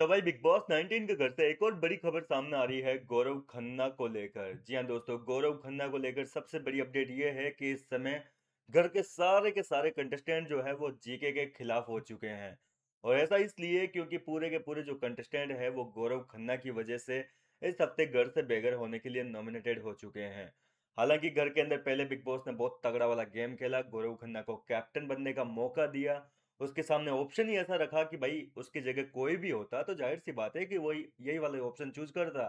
तो भाई big boss 19 के घर से एक और बड़ी खबर सामने आ रही है गौरव खन्ना को लेकर। जी हाँ दोस्तों, गौरव खन्ना को लेकर सबसे बड़ी अपडेट ये है कि इस समय घर के सारे कंटेस्टेंट जो है वो जीके के खिलाफ हो चुके हैं। और ऐसा इसलिए क्योंकि पूरे के पूरे जो कंटेस्टेंट है वो गौरव खन्ना की वजह से इस हफ्ते घर से बेघर होने के लिए नॉमिनेटेड हो चुके हैं। हालांकि घर के अंदर पहले बिग बॉस ने बहुत तगड़ा वाला गेम खेला, गौरव खन्ना को कैप्टन बनने का मौका दिया। उसके सामने ऑप्शन ही ऐसा रखा कि भाई उसकी जगह कोई भी होता तो जाहिर सी बात है कि वही यही वाले ऑप्शन चूज करता।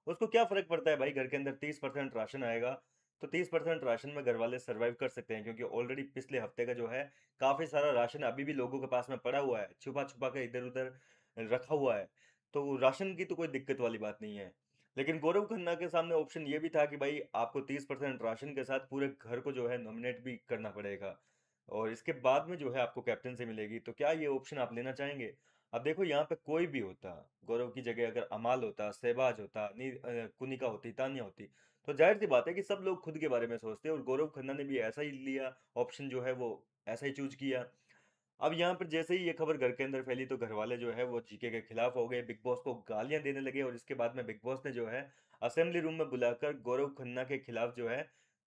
उसको क्या फर्क पड़ता है भाई, घर के अंदर 30% राशन आएगा तो 30% राशन में घर वाले सरवाइव कर सकते हैं, क्योंकि ऑलरेडी पिछले हफ्ते का जो है काफी सारा राशन अभी भी लोगों के पास में पड़ा हुआ है, छुपा छुपा के इधर उधर रखा हुआ है। तो राशन की तो कोई दिक्कत वाली बात नहीं है। लेकिन गौरव खन्ना के सामने ऑप्शन ये भी था कि भाई आपको 30% राशन के साथ पूरे घर को जो है नॉमिनेट भी करना पड़ेगा, और इसके बाद में जो है आपको कैप्टनसी मिलेगी। तो क्या ये ऑप्शन आप लेना चाहेंगे? अब देखो, यहाँ पे कोई भी होता, गौरव की जगह अगर अमाल होता, सहबाज होता, कुनिका होती, तानिया होती, तो जाहिर सी बात है कि सब लोग खुद के बारे में सोचते, और गौरव खन्ना ने भी ऐसा ही लिया ऑप्शन, जो है वो ऐसा ही चूज किया। अब यहाँ पर जैसे ही ये खबर घर के अंदर फैली तो घर वाले जो है वो जीके के खिलाफ हो गए, बिग बॉस को गालियां देने लगे, और इसके बाद में बिग बॉस ने जो है असेंबली रूम में बुलाकर गौरव खन्ना के खिलाफ जो है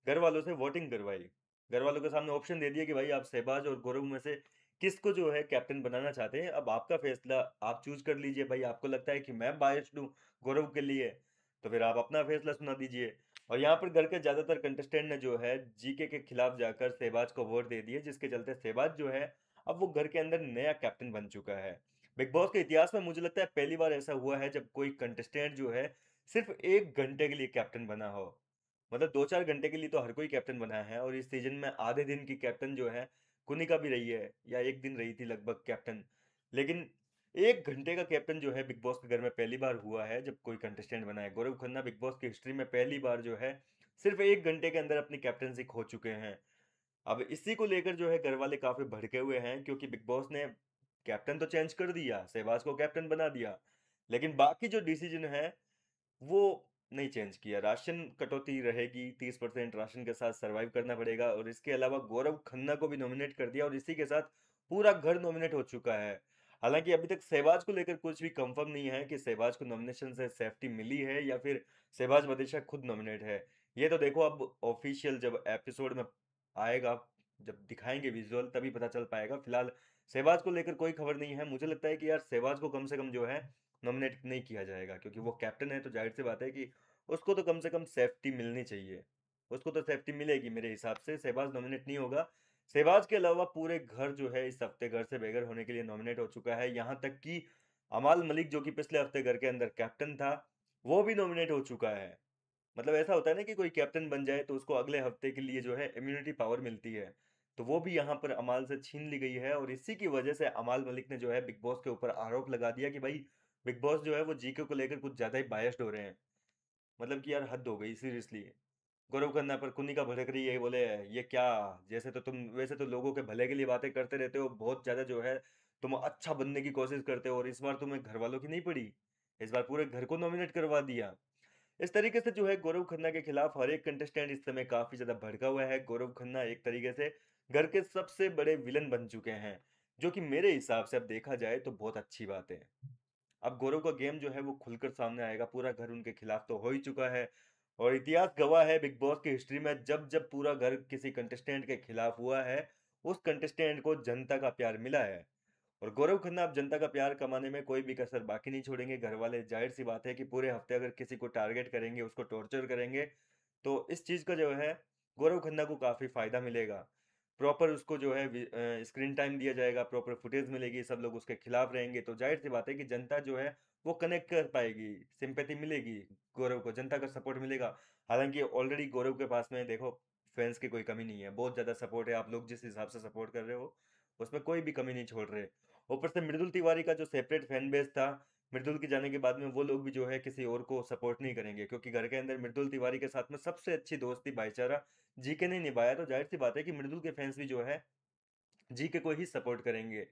घर वालों से वोटिंग करवाई। घर वालों के सामने ऑप्शन दे दिया कि भाई आप सहबाज और गौरव में से किसको जो है कैप्टन बनाना चाहते हैं, अब आपका फैसला, आप चूज कर लीजिए। भाई आपको लगता है कि मैं बायस्ड हूँ गौरव के लिए, तो फिर आप अपना फैसला सुना दीजिए। और यहाँ पर घर के ज्यादातर कंटेस्टेंट ने जो है जीके के खिलाफ जाकर सहबाज को वोट दे दिए, जिसके चलते सहबाज जो है अब वो घर के अंदर नया कैप्टन बन चुका है। बिग बॉस के इतिहास में मुझे लगता है पहली बार ऐसा हुआ है जब कोई कंटेस्टेंट जो है सिर्फ 1 घंटे के लिए कैप्टन बना हो। मतलब 2-4 घंटे के लिए तो हर कोई कैप्टन बना है, और इस सीजन में आधे दिन की कैप्टन जो है कुनिका भी रही है, या एक दिन रही थी लगभग कैप्टन। लेकिन 1 घंटे का कैप्टन जो है बिग बॉस के घर में पहली बार हुआ है जब कोई कंटेस्टेंट बना है। गौरव खन्ना बिग बॉस की हिस्ट्री में पहली बार जो है सिर्फ 1 घंटे के अंदर अपनी कैप्टनसी खो चुके हैं। अब इसी को लेकर जो है घर वाले काफी भड़के हुए हैं, क्योंकि बिग बॉस ने कैप्टन तो चेंज कर दिया, सहवाज को कैप्टन बना दिया, लेकिन बाकी जो डिसीजन है वो नहीं चेंज किया। राशन कटौती रहेगी, 30% राशन के साथ सरवाइव करना पड़ेगा, और इसके अलावा गौरव खन्ना को भी नॉमिनेट कर दिया, और इसी के साथ पूरा घर नॉमिनेट हो चुका है। हालांकि अभी तक सहवाज को लेकर कुछ भी कंफर्म नहीं है कि सहवाज को नॉमिनेशन से सेफ्टी मिली है या फिर सहवाज बदेशा खुद नॉमिनेट है। ये तो देखो अब ऑफिशियल जब एपिसोड में आएगा, जब दिखाएंगे विजुअल, तभी पता चल पाएगा। फिलहाल सहवाज को लेकर कोई खबर नहीं है। मुझे लगता है कि यार सहवाज को कम से कम जो है नॉमिनेट नहीं किया जाएगा, क्योंकि वो कैप्टन है, तो जाहिर सी बात है कि उसको तो कम से कम सेफ्टी मिलनी चाहिए। उसको तो सेफ्टी मिलेगी मेरे हिसाब से। सहबाज नॉमिनेट नहीं होगा। सहबाज के अलावा पूरे घर जो है इस हफ्ते घर से बेघर होने के लिए नॉमिनेट हो चुका है। यहाँ तक कि अमाल मलिक, जो कि पिछले हफ्ते घर के अंदर कैप्टन था, वो भी नॉमिनेट हो चुका है। मतलब ऐसा होता है ना कि कोई कैप्टन बन जाए तो उसको अगले हफ्ते के लिए जो है इम्यूनिटी पावर मिलती है, तो वो भी यहाँ पर अमाल से छीन ली गई है। और इसी की वजह से अमाल मलिक ने जो है बिग बॉस के ऊपर आरोप लगा दिया कि भाई बिग बॉस जो है वो जीके को लेकर कुछ ज्यादा ही बायस्ड हो रहे हैं। मतलब कि यार हद हो गई सीरियसली। गौरव खन्ना पर कुन्निका भड़क रही है, बोले ये क्या, जैसे तो तुम वैसे तो लोगों के भले के लिए बातें करते रहते हो, बहुत ज्यादा जो है तुम अच्छा बनने की कोशिश करते हो, और इस बार तुम्हें घर वालों की नहीं पड़ी, इस बार पूरे घर को नॉमिनेट करवा दिया। इस तरीके से जो है गौरव खन्ना के खिलाफ हर एक कंटेस्टेंट इस समय काफी ज्यादा भड़का हुआ है। गौरव खन्ना एक तरीके से घर के सबसे बड़े विलन बन चुके हैं, जो कि मेरे हिसाब से अब देखा जाए तो बहुत अच्छी बात है। अब गौरव का गेम जो है वो खुलकर सामने आएगा, पूरा घर उनके खिलाफ तो हो ही चुका है। और इतिहास गवाह है बिग बॉस की हिस्ट्री में, जब जब पूरा घर किसी कंटेस्टेंट के खिलाफ हुआ है, उस कंटेस्टेंट को जनता का प्यार मिला है। और गौरव खन्ना अब जनता का प्यार कमाने में कोई भी कसर बाकी नहीं छोड़ेंगे। घर वाले जाहिर सी बात है कि पूरे हफ्ते अगर किसी को टारगेट करेंगे, उसको टॉर्चर करेंगे, तो इस चीज का जो है गौरव खन्ना को काफी फायदा मिलेगा। प्रॉपर उसको जो है स्क्रीन टाइम दिया जाएगा, प्रॉपर फुटेज मिलेगी, सब लोग उसके खिलाफ रहेंगे, तो जाहिर सी बात है कि जनता जो है वो कनेक्ट कर पाएगी, सिंपैथी मिलेगी, गौरव को जनता का सपोर्ट मिलेगा। हालांकि ऑलरेडी गौरव के पास में देखो फैंस की कोई कमी नहीं है, बहुत ज्यादा सपोर्ट है। आप लोग जिस हिसाब से सपोर्ट कर रहे हो उसमें कोई भी कमी नहीं छोड़ रहे। ऊपर से मृदुल तिवारी का जो सेपरेट फैन बेस था, मृदुल के जाने के बाद में वो लोग भी जो है किसी और को सपोर्ट नहीं करेंगे, क्योंकि घर के अंदर मृदुल तिवारी के साथ में सबसे अच्छी दोस्ती भाईचारा जीके ने निभाया, तो जाहिर सी बात है कि मृदुल के फैंस भी जो है जीके को ही सपोर्ट करेंगे।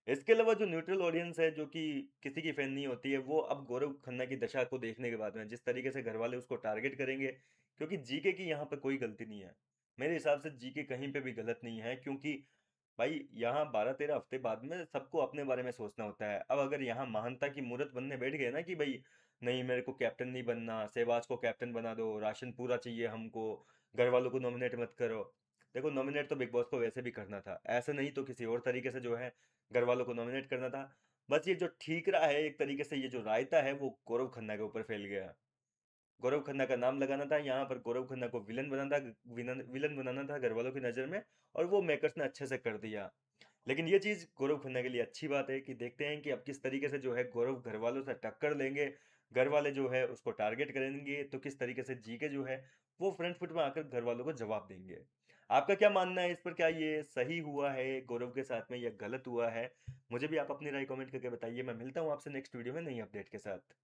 इसके अलावा जो न्यूट्रल ऑडियंस है, जो कि किसी की फैन नहीं होती है, वो अब गौरव खन्ना की दशा को देखने के बाद में जिस तरीके से घर वाले उसको टारगेट करेंगे, क्योंकि जीके की यहाँ पे कोई गलती नहीं है। मेरे हिसाब से जीके कहीं पे भी गलत नहीं है, क्योंकि भाई यहाँ 12-13 हफ्ते बाद में सबको अपने बारे में सोचना होता है। अब अगर यहाँ महानता की मूरत बनने बैठ गए ना कि भाई नहीं मेरे को कैप्टन नहीं बनना, सहवाज को कैप्टन बना दो, राशन पूरा चाहिए हमको, घर वालों को नॉमिनेट मत करो। देखो नॉमिनेट तो बिग बॉस को वैसे भी करना था, ऐसे नहीं तो किसी और तरीके से जो है घर वालों को नॉमिनेट करना था। बस ये जो ठीक रहा है एक तरीके से, ये जो रायता है वो गौरव खन्ना के ऊपर फैल गया। गौरव खन्ना का नाम लगाना था यहाँ पर, गौरव खन्ना को विलन बनाना था, विलन बनाना था घर वालों की नज़र में, और वो मेकर्स ने अच्छे से कर दिया। लेकिन ये चीज़ गौरव खन्ना के लिए अच्छी बात है कि देखते हैं कि अब किस तरीके से जो है गौरव घर वालों से टक्कर लेंगे, घर वाले जो है उसको टारगेट करेंगे, तो किस तरीके से जी के जो है वो फ्रंट फुट में आकर घर वालों को जवाब देंगे। आपका क्या मानना है इस पर, क्या ये सही हुआ है गौरव के साथ में या गलत हुआ है? मुझे भी आप अपनी राय कमेंट करके बताइए। मैं मिलता हूँ आपसे नेक्स्ट वीडियो में नई अपडेट के साथ।